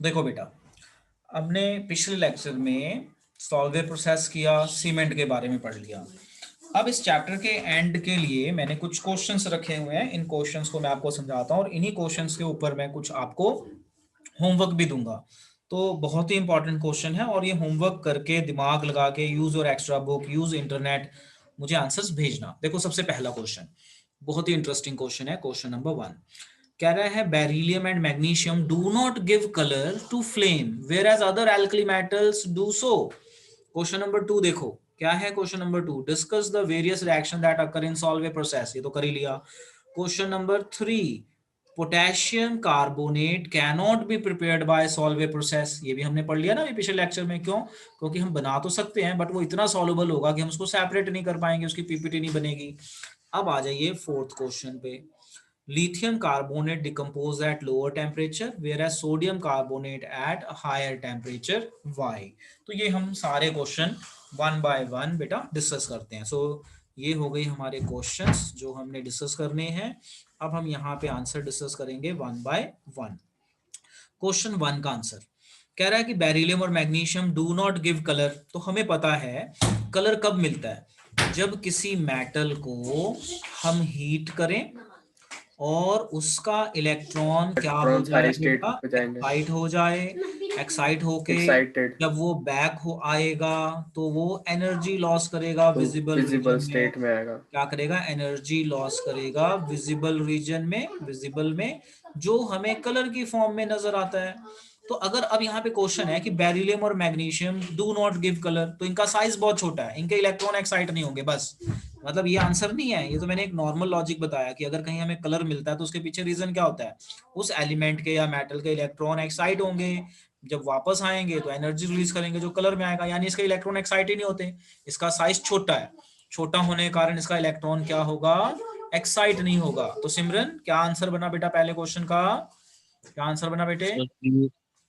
देखो बेटा, हमने पिछले लेक्चर में सॉल्वेयर प्रोसेस किया, सीमेंट के बारे में पढ़ लिया। अब इस चैप्टर के एंड के लिए मैंने कुछ क्वेश्चंस रखे हुए हैं। इन क्वेश्चंस को मैं आपको समझाता हूँ और इन्हीं क्वेश्चंस के ऊपर मैं कुछ आपको होमवर्क भी दूंगा। तो बहुत ही इंपॉर्टेंट क्वेश्चन है और ये होमवर्क करके दिमाग लगा के use your extra book, use internet, मुझे आंसर्स भेजना। देखो सबसे पहला क्वेश्चन बहुत ही इंटरेस्टिंग क्वेश्चन है। क्वेश्चन नंबर 1 कह रहा है beryllium and magnesium do not give colour to flame whereas other alkali metals do so. Question number 2 देखो क्या है। Question number 2 discuss the various reaction that occur in Solvay process, ये तो कर ही लिया। Question number 3 potassium carbonate cannot be prepared by Solvay process, ये भी हमने पढ़ लिया ना अभी पिछले लेक्चर में। क्यों? क्योंकि हम बना तो सकते हैं बट वो इतना सॉल्युबल होगा कि हम उसको सेपरेट नहीं कर पाएंगे, उसकी पीपीटी नहीं बनेगी। अब आ जाइए फोर्थ क्वेश्चन पे। lithium carbonate decompose at lower temperature whereas sodium carbonate at a higher temperature, why? तो ये हम सारे क्वेश्चन वन बाय वन बेटा डिस्कस करते हैं। सो ये हो गई हमारे क्वेश्चंस जो हमने डिस्कस करने हैं। अब हम यहाँ पे आंसर डिस्कस करेंगे वन बाय वन। क्वेश्चन 1 का आंसर कह रहा है कि बेरिलियम और magnesium do not give colour. तो हमें पता है कलर कब मिलता है, जब किसी मेटल को हम हीट करें और उसका इलेक्ट्रॉन क्या हो इलेक्ट्रॉन्स जाए हाई स्टेट बेटा, पे जाएंगे, एक्साइट हो जाए। एक्साइट होके एक्साइटेड, जब वो बैक हो आएगा तो वो एनर्जी लॉस करेगा तो विजिबल विजिबल रीजन में। स्टेट में आएगा। क्या करेगा? एनर्जी लॉस करेगा विजिबल रीजन में, विजिबल में, जो हमें कलर की फॉर्म में नजर आता है। तो अगर अब यहाँ पे क्वेश्चन है कि बेरिलियम और magnesium do not give colour, तो इनका साइज बहुत छोटा है, इनके इलेक्ट्रॉन एक्साइट नहीं होंगे बस। मतलब ये आंसर नहीं है, ये तो मैंने एक नॉर्मल लॉजिक बताया कि अगर कहीं हमें कलर मिलता है तो उसके पीछे रीजन क्या होता है, उस एलिमेंट के या मेटल के इलेक्ट्रॉन एक्साइट होंगे, जब वापस आएंगे तो एनर्जी रिलीज करेंगे जो कलर में आएगा, यानी इसके इलेक्ट्रॉन एक्साइट ही नहीं होते। इसका साइज छोटा है, छोटा होने के कारण इसका इलेक्ट्रॉन क्या होगा, एक्साइट नहीं होगा। तो सिमरन क्या आंसर बना बेटा पहले क्वेश्चन का? क्या आंसर बना बेटे?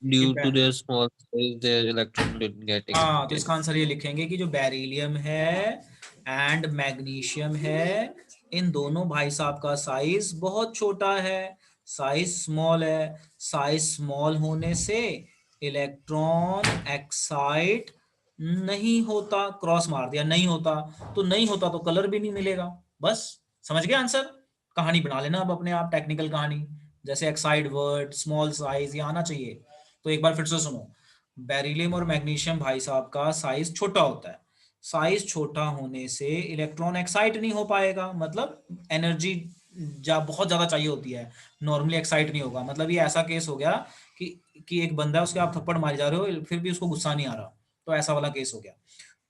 So due to their small size, their electron didn't get हाँ, तो excited. इसका आंसर ये लिखेंगे कि जो बेरिलियम है एंड मैग्नीशियम है, इन दोनों भाई साहब का साइज बहुत छोटा है, साइज स्मॉल है। साइज स्मॉल होने से इलेक्ट्रॉन एक्साइट नहीं होता, क्रॉस मार दिया, नहीं होता। तो नहीं होता तो कलर भी नहीं मिलेगा। बस समझ गए आंसर? कहानी बना लेना अब अपने आप, टेक्निकल कहानी, जैसे एक्साइड वर्ड, स्मॉल साइज, ये आना चाहिए। तो एक बार फिर से सुनो। बेरिलियम और मैग्नीशियम भाई साहब का साइज छोटा होता है, साइज छोटा होने से इलेक्ट्रॉन एक्साइट नहीं हो पाएगा, मतलब एनर्जी बहुत ज्यादा चाहिए होती है, नॉर्मली एक्साइट नहीं होगा। मतलब ये ऐसा केस हो गया कि एक बंदा है, उसके आप थप्पड़ मारे जा रहे हो फिर भी उसको गुस्सा नहीं आ रहा, तो ऐसा वाला केस हो गया।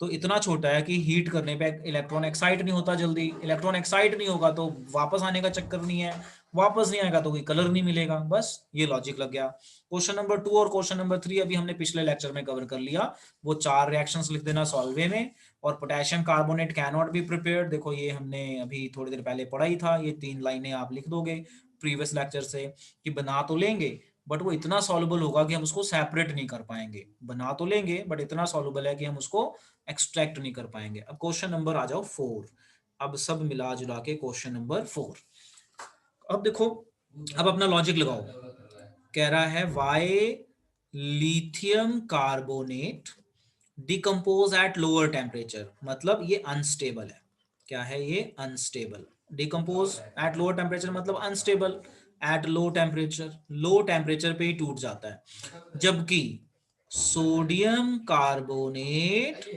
तो इतना छोटा है कि हीट करने पे इलेक्ट्रॉन एक्साइट नहीं होता जल्दी, इलेक्ट्रॉन एक्साइट नहीं होगा तो वापस आने का चक्कर नहीं है, वापस नहीं आएगा तो कोई कलर नहीं मिलेगा। बस ये लॉजिक लग गया। क्वेश्चन नंबर 2 और क्वेश्चन नंबर 3 अभी हमने पिछले लेक्चर में कवर कर लिया, वो 4 रिएक्शंस लिख देना सॉल्वे में। और potassium carbonate cannot be prepared, देखो ये हमने अभी थोड़ी देर पहले पढ़ा ही था, ये 3 लाइनें आप लिख दोगे प्रीवियस लेक्चर से कि बना तो लेंगे बट वो इतना सॉल्युबल होगा कि हम उसको सेपरेट नहीं कर पाएंगे। बना तो लेंगे बट इतना सॉल्युबल है कि हम उसको एक्सट्रैक्ट नहीं कर पाएंगे। अब क्वेश्चन नंबर आ जाओ 4। अब सब मिला जुला के क्वेश्चन नंबर 4। अब देखो, अब अपना लॉजिक लगाओ। कह रहा है why lithium carbonate decompose at lower temperature, मतलब ये अनस्टेबल है। क्या है ये? Unstable. Decompose at lower temperature मतलब unstable. At low temperature, low temperature पे ही टूट जाता है, जबकि सोडियम कार्बोनेट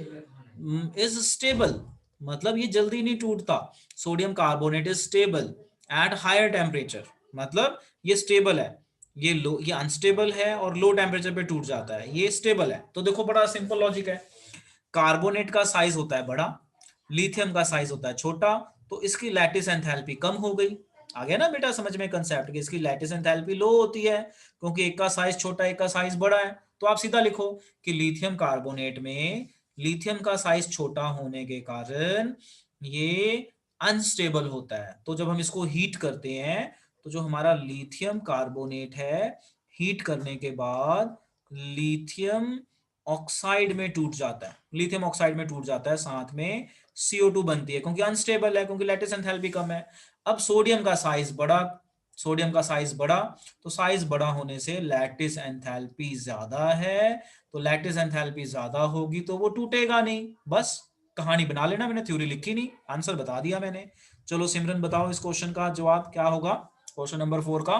इज स्टेबल, मतलब ये जल्दी नहीं टूटता। Sodium carbonate is stable at higher temperature, मतलब ये स्टेबल है। ये अनस्टेबल है और लो टेम्परेचर पे टूट जाता है, ये स्टेबल है। तो देखो बड़ा सिंपल लॉजिक है, कार्बोनेट का साइज होता है बड़ा, लिथियम का साइज होता है छोटा, तो इसकी लैटिस एंथैल्पी कम हो गई। आ गया ना बेटा समझ में कंसेप्ट कि इसकी लैटिस एंथैल्पी लो होती है क्योंकि एक का साइज छोटा एक का साइज बड़ा है। तो आप सीधा लिखो कि लिथियम कार्बोनेट में लिथियम का साइज छोटा होने के कारण ये अनस्टेबल होता है। तो जब हम इसको हीट करते हैं तो जो हमारा लिथियम कार्बोनेट है, हीट करने के बाद लिथियम ऑक्साइड में टूट जाता है, लिथियम ऑक्साइड में टूट जाता है, साथ में CO2 बनती है क्योंकि अनस्टेबल है, क्योंकि लैटिस एंथैल्पी कम है। अब सोडियम का साइज बड़ा, सोडियम का साइज बड़ा, तो साइज बड़ा होने से लैटिस एंथैल्पी ज्यादा है, तो लैटिस एंथैल्पी ज्यादा होगी तो वो टूटेगा नहीं। बस कहानी बना लेना, मैंने थ्योरी लिखी नहीं, आंसर बता दिया मैंने। चलो सिमरन बताओ इस क्वेश्चन का जवाब क्या होगा, क्वेश्चन नंबर 4 का।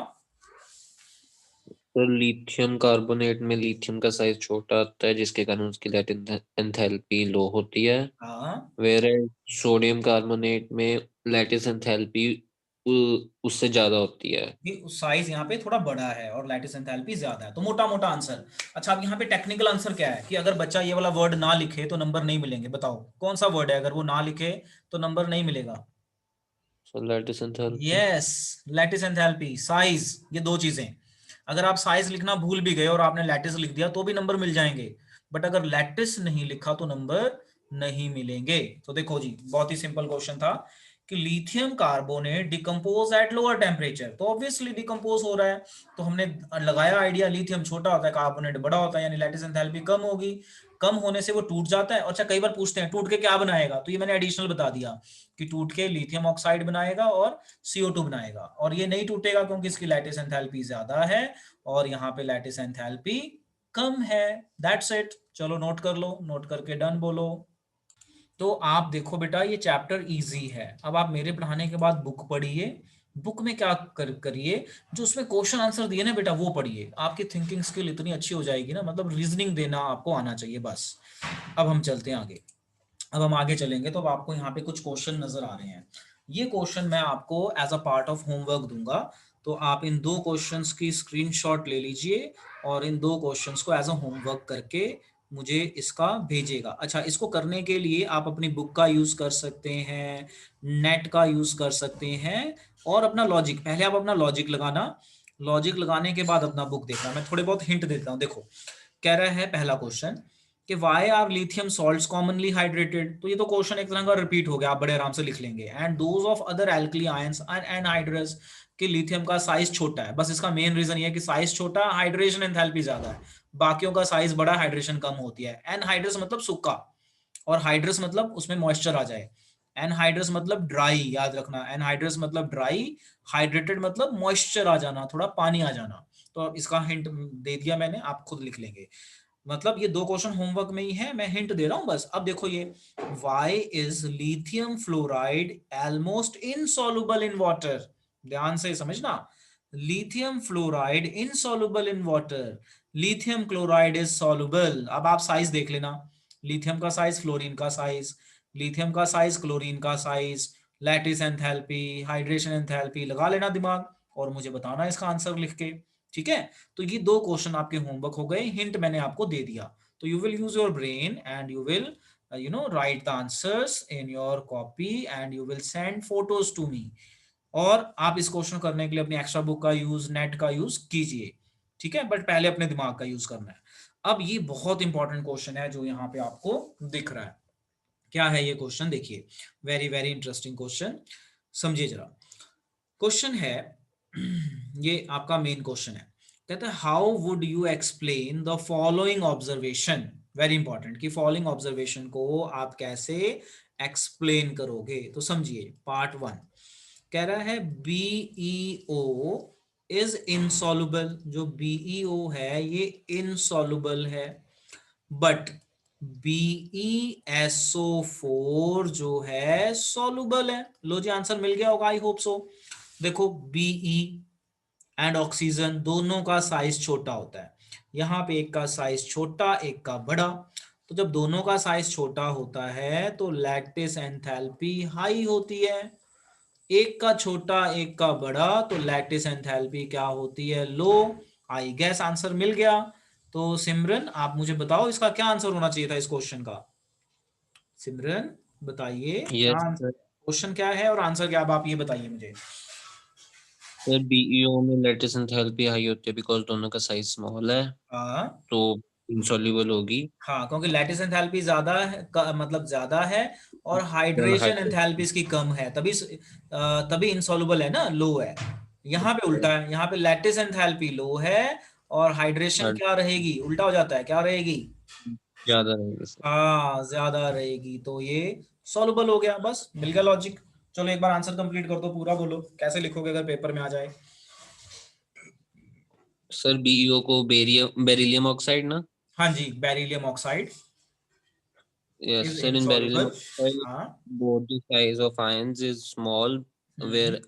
तो लिथियम कार्बोनेट में लिथियम का साइज छोटा होता है, जिसके कारण उसकी लेटेंट एंथैल्पी लो होती है। हाँ, वेयर सोडियम कार्बोनेट में लैटिस एंथैल्पी उससे ज्यादा होती है। साइज यहाँ पे थोड़ा बड़ा है और लैटिस एंथैल्पी ज्यादा है, तो मोटा मोटा आंसर। अच्छा, अब यहाँ पे टेक्निकल आंसर क्या है कि अगर बच्चा ये वाला वर्ड ना लिखे तो नंबर नहीं मिलेंगे। बताओ कौन सा वर्ड है, अगर वो ना लिखे तो नंबर नहीं मिलेगा। So lattice enthalpy. Yes, lattice enthalpy, size, ये दो चीजें। अगर आप साइज लिखना भूल भी गए और आपने लैटिस लिख दिया तो भी नंबर मिल जाएंगे, बट अगर लैटिस नहीं लिखा तो नंबर नहीं मिलेंगे। तो देखो जी, बहुत ही सिंपल क्वेश्चन था कि lithium carbonate decompose at lower temperature, तो ऑब्वियसली डिकम्पोज हो रहा है। तो हमने लगाया आइडिया, लिथियम छोटा होता है, कार्बोनेट बड़ा होता है, यानी लैटिस एंथैल्पी कम होगी। कम होने से वो टूट जाता है। अच्छा, कई बार पूछते हैं टूट के क्या बनाएगा, तो ये मैंने एडिशनल बता दिया कि टूट के लिथियम ऑक्साइड बनाएगा और CO2 बनाएगा, और ये नहीं टूटेगा क्योंकि इसकी लैटिस एंथैल्पी ज्यादा है और यहाँ पे लैटिस एंथैल्पी कम है। That's it. चलो नोट कर लो, नोट करके डन बोलो। तो आप देखो बेटा, ये चैप्टर इजी है। अब आप मेरे पढ़ाने के बाद बुक पढ़िए। बुक में क्या करिए, जो उसमें क्वेश्चन आंसर दिए ना बेटा वो पढ़िए। आपकी थिंकिंग स्किल इतनी अच्छी हो जाएगी ना, मतलब रीजनिंग देना आपको आना चाहिए बस। अब हम चलते हैं आगे। अब हम आगे चलेंगे तो अब आपको यहाँ पे कुछ क्वेश्चन नजर आ रहे हैं। ये क्वेश्चन मैं आपको as a part of homework दूंगा, तो आप इन दो क्वेश्चंस की स्क्रीनशॉट ले लीजिए और इन दो क्वेश्चंस को एज अ होमवर्क करके मुझे इसका भेजिएगा। अच्छा, इसको करने के लिए आप अपनी बुक का यूज कर सकते हैं, नेट का यूज कर सकते हैं, और अपना लॉजिक, पहले आप अपना लॉजिक लगाना। लॉजिक लगाने के बाद अपना बुक देखना। मैं थोड़े बहुत हिंट देता हूँ। देखो, कह रहा है पहला क्वेश्चन कि why are lithium salts commonly hydrated, तो ये तो क्वेश्चन एक तरह का रिपीट हो गया, आप बड़े आराम से लिख लेंगे। And those of other alkali ions are anhydrous, कि लिथियम का साइज छोटा है। बस इसका मेन रीजन ये है कि साइज छोटा, हाइड्रेशन एंथैल्पी ज्यादा है। बाकियों का साइज बड़ा, हाइड्रेशन कम होती है। एनहाइड्रस मतलब सूखा, और हाइड्रस मतलब उसमें मॉइस्चर आ जाए। एनहाइड्रस मतलब ड्राई, याद रखना, एनहाइड्रस मतलब ड्राई, हाइड्रेटेड मतलब मॉइस्चर आ जाना, थोड़ा पानी आ जाना। तो इसका हिंट दे दिया मैंने, आप खुद लिख लेंगे। मतलब ये दो क्वेश्चन होमवर्क में ही है, मैं हिंट दे रहा हूं बस। अब देखो ये, why is lithium fluoride almost insoluble in water, ध्यान से समझना। Lithium fluoride insoluble in water, lithium chloride is soluble. अब आप साइज देख लेना, लिथियम का साइज, फ्लोरीन का साइज, लिथियम का साइज, क्लोरीन का size, lattice enthalpy, hydration enthalpy, लगा लेना दिमाग और मुझे बताना इसका आंसर लिख के। ठीक है, तो ये दो क्वेश्चन आपके होमवर्क हो गए, हिंट मैंने आपको दे दिया। तो you will use your brain and you will write the answers in your copy and you will send photos to me. और आप इस क्वेश्चन करने के लिए अपनी एक्स्ट्रा बुक का यूज, नेट का यूज कीजिए। ठीक है, बट पहले अपने दिमाग का यूज करना है। अब ये बहुत इंपॉर्टेंट क्वेश्चन है जो यहाँ पे आपको दिख रहा है। क्या है ये क्वेश्चन, देखिए, वेरी वेरी इंटरेस्टिंग क्वेश्चन, समझिए जरा। क्वेश्चन है, ये आपका मेन क्वेश्चन है। कहता है how would you explain the following observation, very important, कि फॉलोइंग ऑब्जर्वेशन को आप कैसे एक्सप्लेन करोगे। तो समझिए, पार्ट 1 कह रहा है BeO इज इनसॉल्युबल, जो BeO है ये इनसॉल्युबल है, बट BeSO4 जो है सॉल्युबल है। लो जी, आंसर मिल गया होगा, आई होप सो। देखो, Be एंड ऑक्सीजन दोनों का साइज छोटा होता है। यहाँ पे एक का साइज छोटा, एक का बड़ा। तो जब दोनों का साइज छोटा होता है तो लैटिस एंथैल्पी हाई होती है। एक का छोटा, एक का बड़ा, तो लैटिस एंथैल्पी क्या होती है, लो। आई गेस आंसर मिल गया। तो सिमरन, आप मुझे बताओ इसका क्या आंसर होना चाहिए था इस क्वेश्चन का। सिमरन बताइए क्या यस सर। क्वेश्चन क्या है और आंसर क्या, अब आप ये बताइए मुझे। सर बीईओ में लैटिस एंथैल्पी हाई होती है बिकॉज दोनों का साइज स्मॉल है, हाँ, तो इनसॉल्युबल होगी। हाँ, क्योंकि लैटिस एंथैल्पी ज्यादा है, मतलब ज्यादा है, और हाइड्रेशन एंथैल्पी इसकी कम है, तभी तभी इनसॉल्युबल है ना, लो है। यहाँ पे उल्टा है, यहाँ पे लैटिस एंथैल्पी लो है और हाइड्रेशन क्या रहेगी, उल्टा हो जाता है, क्या रहेगी, ज्यादा रहेंगे सर। हाँ ज्यादा रहेगी। तो ये सॉल्युबल हो गया, बस मिल गया लॉजिक। चलो एक बार आंसर कंप्लीट कर दो, पूरा बोलो कैसे लिखोगे अगर पेपर में आ जाए। सर BeO को बेरिलियम ऑक्साइड ना? हाँ जी, beryllium oxide Yes, is sir. In beryllium insoluble. oxide, हाँ। both the size of ions is small, hmm where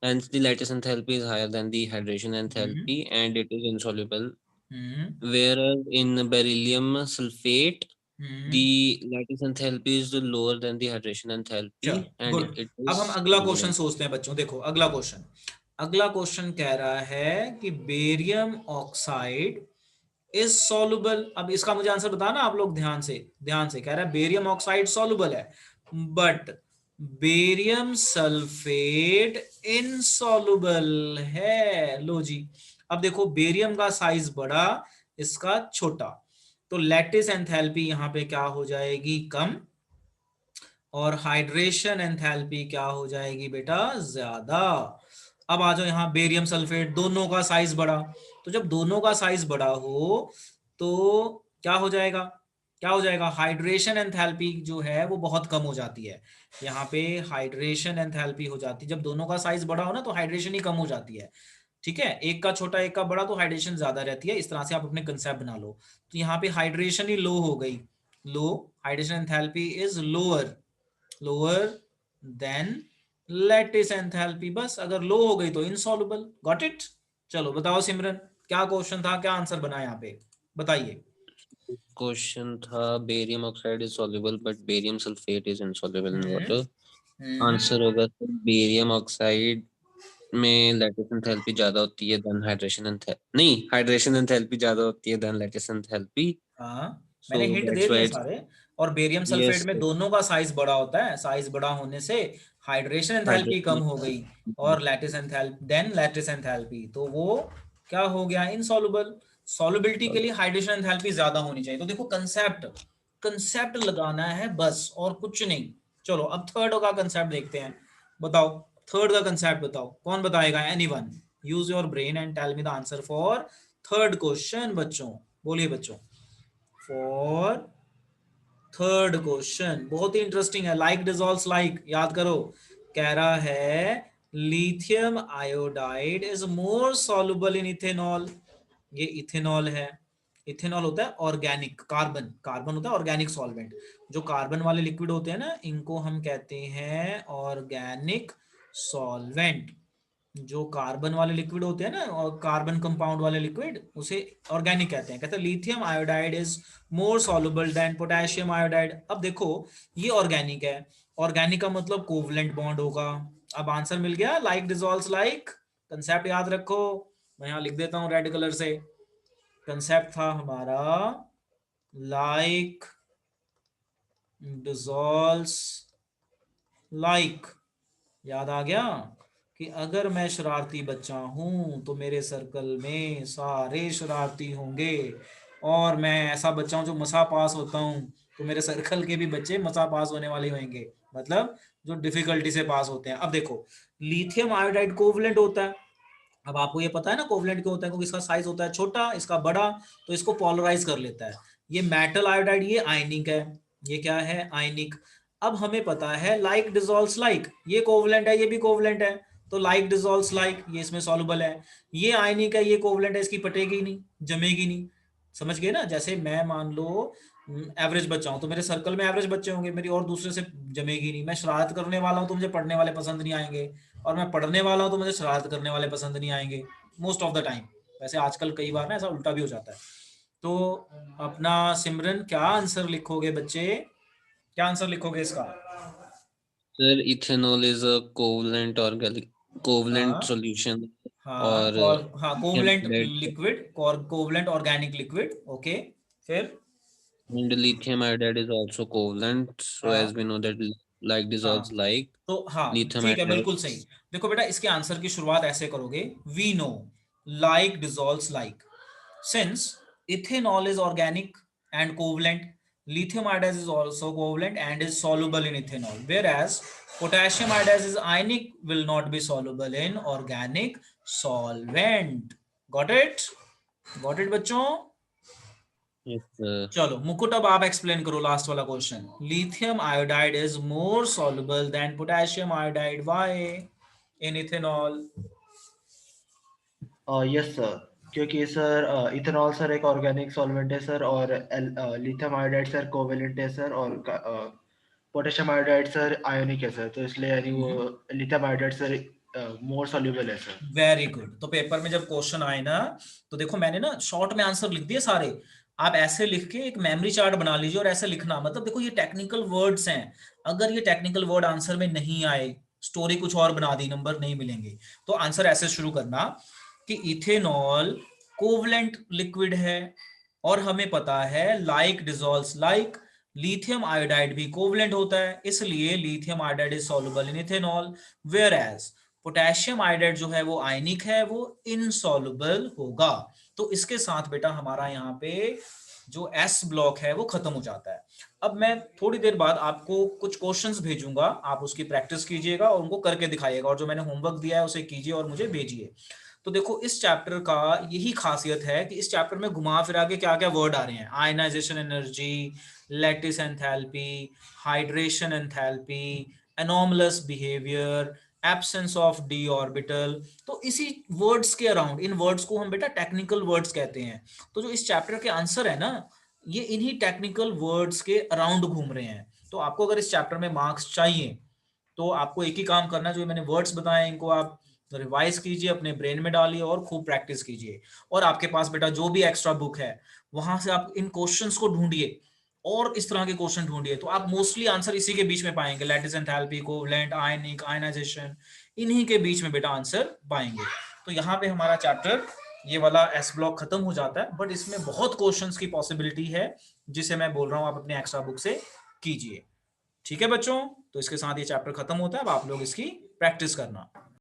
hence the lattice enthalpy is higher than the hydration hmm enthalpy, and it is insoluble. Hmm Whereas in beryllium sulfate, hmm. the lattice enthalpy is lower than the hydration चलो, enthalpy, and good. it अब is हम अगला question soluble. सोचते हैं बच्चों। देखो अगला question, अगला क्वेश्चन कह रहा है कि बेरियम ऑक्साइड इज सॉल्युबल। अब इसका मुझे आंसर बताना आप लोग, ध्यान से। ध्यान से कह रहा है बेरियम ऑक्साइड सॉल्युबल है, बट बेरियम सल्फेट इनसॉल्युबल है। लो जी। अब देखो बेरियम का साइज बड़ा, इसका छोटा, तो लैटिस एंथैल्पी यहाँ पे क्या हो जाएगी? कम। और हाइड्रेशन एंथैल्पी क्या हो जाएगी बेटा? ज्यादा। अब आ जाओ यहाँ, बेरियम सल्फेट, दोनों का साइज बड़ा। तो जब दोनों का साइज बड़ा हो तो क्या हो जाएगा? क्या हो जाएगा? हाइड्रेशन एंथैल्पी जो है वो बहुत कम हो जाती है। यहाँ पे हाइड्रेशन एंथैल्पी हो जाती है, जब दोनों का साइज बड़ा हो ना तो हाइड्रेशन ही कम हो जाती है। ठीक है, एक का छोटा एक का बड़ा तो हाइड्रेशन ज्यादा रहती है। इस तरह से आप अपने कंसेप्ट बना लो। तो यहाँ पे हाइड्रेशन ही लो हो गई। Low, hydration enthalpy is lower, lower than lattice enthalpy. बस, अगर लो हो गई तो इनसॉल्युबल। Got it? चलो बताओ सिमरन, क्या क्वेश्चन था, क्या आंसर बना यहाँ पे, बताइए। Question था barium oxide is soluble, but barium sulfate is insoluble in hmm water. Hmm answer होगा सर बेरियम ऑक्साइड में लैटिस एंथैल्पी ज्यादा होती है देन हाइड्रेशन एंथैल्पी, नहीं, हाइड्रेशन एंथैल्पी ज्यादा होती है देन लैटिस एंथैल्पी. हाँ, मैंने सो हिंट दे दैट्स दिए व्हाई इट्स. सारे। और बेरियम सल्फेट यस में दोनों का साइज बड़ा होता है, साइज बड़ा होने से हाइड्रेशन एंथैल्पी कम हाइड्रेशन. हो गई, और lattice enthalpy, then lattice enthalpy, तो वो क्या हो गया? इनसॉल्युबल। सॉल्युबिलिटी के लिए हाइड्रेशन एंथैल्पी ज्यादा होनी चाहिए। तो देखो कंसेप्ट, कंसेप्ट लगाना है बस, और कुछ नहीं। चलो अब थर्ड का कंसेप्ट देखते हैं। बताओ, थर्ड का कंसेप्ट बताओ, कौन बताएगा? Anyone? Use your brain and tell me the answer for third question बच्चों। बोलिए बच्चों, फॉर थर्ड क्वेश्चन। बहुत ही इंटरेस्टिंग है। लाइक डिजॉल्व्स लाइक, याद करो। कह रहा है lithium iodide is more soluble in ethanol. ये इथेनॉल है। इथेनॉल होता है ऑर्गेनिक, कार्बन, कार्बन होता है ऑर्गेनिक सॉल्वेंट। जो कार्बन वाले लिक्विड होते हैं ना, इनको हम कहते हैं ऑर्गेनिक सॉल्वेंट। जो कार्बन वाले लिक्विड होते हैं ना, और कार्बन कंपाउंड वाले लिक्विड, उसे ऑर्गेनिक कहते हैं। कहते हैं lithium iodide is more soluble than potassium iodide. अब देखो, ये ऑर्गेनिक है, ऑर्गेनिक का मतलब कोवलेंट बॉन्ड होगा। अब आंसर मिल गया, लाइक डिजॉल्व्स लाइक। कंसेप्ट याद रखो, मैं यहाँ लिख देता हूँ रेड कलर से। कंसेप्ट था हमारा लाइक डिजॉल्व्स लाइक। याद आ गया कि अगर मैं शरारती बच्चा हूं तो मेरे सर्कल में सारे शरारती होंगे, और मैं ऐसा बच्चा हूं जो मसा पास होता हूं, तो मेरे सर्कल के भी बच्चे मसा पास होने वाले होंगे, मतलब जो डिफिकल्टी से पास होते हैं। अब देखो, लिथियम आयोडाइड कोवलेंट होता है। अब आपको ये पता है ना कोवलेंट क्यों होता है? क्योंकि इसका साइज होता है छोटा, इसका बड़ा, तो इसको पोलराइज कर लेता है। ये मेटल आयोडाइड, ये आयनिक है। ये क्या है? आयनिक। अब हमें पता है लाइक डिजॉल्व्स लाइक, ये कोवलेंट है, ये भी कोवलेंट है, तो लाइक डिजॉल्व्स लाइक, ये इसमें सॉल्युबल है। ये आयनिक है, ये कोवलेंट है, इसकी पटेगी नहीं, जमेगी नहीं। समझ गए ना? जैसे मैं मान लो एवरेज बच्चा हूं, तो मेरे सर्कल में एवरेज बच्चे होंगे, मेरी और दूसरे से जमेगी नहीं। मैं शरारत करने वाला हूं तो मुझे पढ़ने वाले पसंद नहीं आएंगे, और मैं पढ़ने वाला हूं तो मुझे शरारत करने वाले पसंद नहीं आएंगे, मोस्ट ऑफ द टाइम। वैसे आजकल कई बार ना ऐसा उल्टा भी हो जाता है। तो अपना सिमरन क्या आंसर लिखोगे बच्चे? क्या आंसर लिखोगे इसका? Sir ethanol is a covalent organic, covalent हाँ सॉल्यूशन. हाँ, और और हाँ, lithium कोवलेंट iodide लिक्विड, और कोवलेंट ऑर्गेनिक लिक्विड। ओके, फिर? and lithium iodide is also covalent. So हाँ as we know that like dissolves हाँ, like तो हाँ lithium ठीक है, iodide. बिल्कुल सही। देखो बेटा, इसके आंसर की शुरुआत ऐसे करोगे, we know like dissolves like, since ethanol is organic and covalent, lithium iodide is also covalent and is soluble in ethanol, whereas potassium iodide is ionic, will not be soluble in organic solvent. Got it? Got it बच्चों? Yes, चलो मुकुट, अब आप explain करो last वाला question. Lithium iodide is more soluble than potassium iodide, why in ethanol? Yes, sir. क्योंकि sir ethanol sir एक organic solvent है सर, और लिथियम आयोडाइड सर कोवेलेंट है सर, और पोटेशियम आयोडाइड सर आयोनिक है sir, तो इसलिए यानी वो लिथियम आयोडाइड सर मोर सॉल्युबल है सर। Very good. तो पेपर में जब क्वेश्चन आए ना, तो देखो मैंने ना शॉर्ट में आंसर लिख दिए सारे, आप ऐसे लिख के एक मेमोरी चार्ट बना लीजिए और ऐसे लिखना। मतलब देखो ये टेक्निकल वर्ड्स हैं, अगर ये टेक्निकल वर्ड आंसर में नहीं आए, स्टोरी कुछ और बना दी, नंबर नहीं मिलेंगे। तो आंसर ऐसे शुरू करना कि इथेनॉल कोवलेंट लिक्विड है, और हमें पता है like dissolves like, lithium iodide भी कोवलेंट होता है, इसलिए lithium iodide is soluble in ethanol, whereas potassium iodide जो है वो आयनिक है, वो इनसॉल्युबल होगा। तो इसके साथ बेटा हमारा यहाँ पे जो एस ब्लॉक है वो खत्म हो जाता है। अब मैं थोड़ी देर बाद आपको कुछ क्वेश्चंस भेजूंगा, आप उसकी प्रैक्टिस कीजिएगा और उनको करके दिखाइएगा, और जो मैंने होमवर्क दिया है उसे कीजिए और मुझे भेजिए। तो देखो इस चैप्टर का यही खासियत है कि इस चैप्टर में घुमा फिरा के क्या क्या वर्ड आ रहे हैं, ionization energy, lattice enthalpy, hydration enthalpy, anomalous behaviour, absence of d orbital. तो इसी वर्ड्स के अराउंड, इन वर्ड्स को हम बेटा टेक्निकल वर्ड्स कहते हैं। तो जो इस चैप्टर के आंसर है ना, ये इन्हीं टेक्निकल वर्ड्स के अराउंड घूम रहे हैं। तो आपको अगर इस चैप्टर में मार्क्स चाहिए तो आपको एक ही काम करना है, जो मैंने वर्ड्स बताए इनको आप रिवाइज कीजिए, अपने ब्रेन में डालिए और खूब प्रैक्टिस कीजिए। और आपके पास बेटा जो भी एक्स्ट्रा बुक है वहां से आप इन क्वेश्चंस को ढूंढिए और इस तरह के क्वेश्चन ढूंढिए, तो आप मोस्टली आंसर इसी के बीच में पाएंगे, लैटिस एंथैल्पी, कोवलेंट, आयनिक, आयनाइजेशन, इन्हीं के बीच में बेटा आंसर पाएंगे। तो यहाँ पे हमारा चैप्टर ये वाला एस ब्लॉक खत्म हो जाता है, बट इसमें बहुत क्वेश्चंस की पॉसिबिलिटी है, जिसे मैं बोल रहा हूँ आप अपने एक्स्ट्रा बुक से कीजिए। ठीक है बच्चों, तो इसके साथ ये चैप्टर खत्म होता है। अब आप लोग इसकी प्रैक्टिस करना।